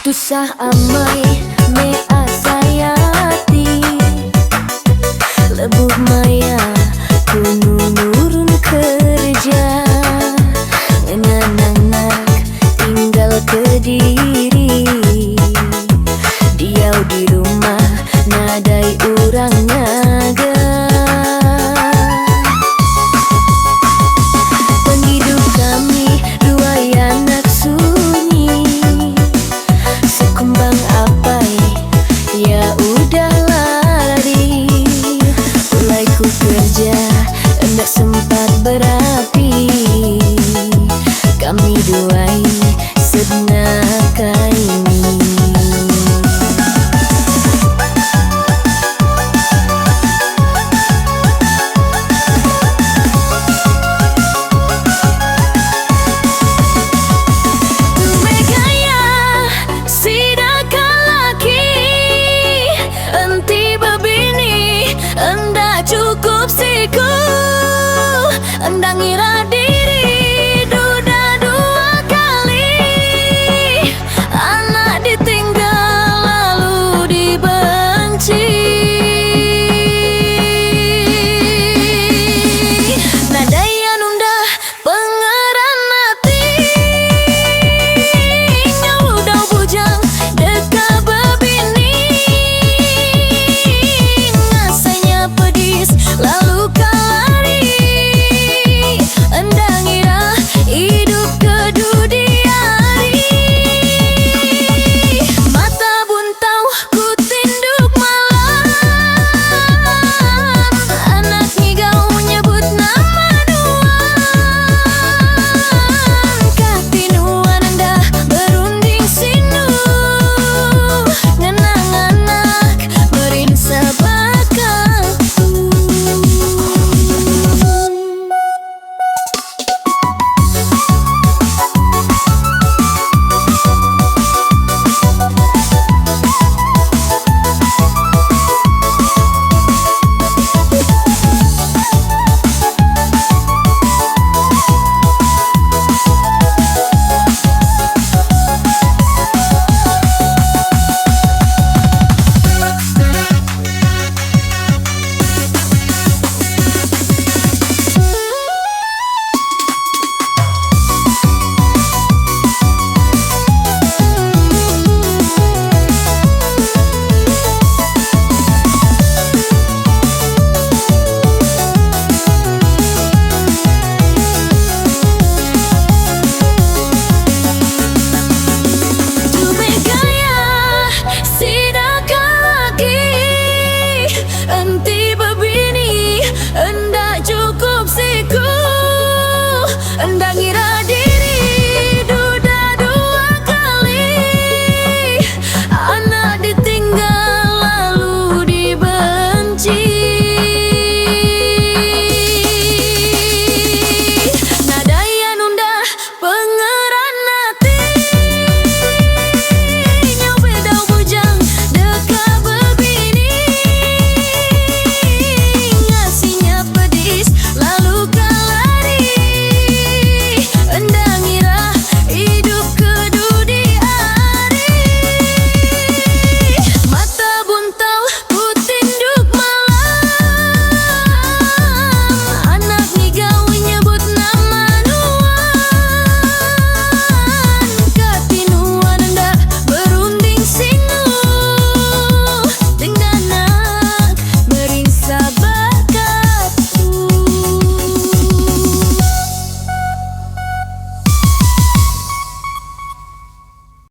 Tusah amai me asayati lebuh maya kuno nurun kerja ngenan anak tinggal Kediri diau di rumah nadai urang nyaga penghidup kami dua anak sunyi sekumbang apai ya udah lari mulai ku kerja hendak sempat berapi kami duai sednaka ini. Cukup siku endang ira di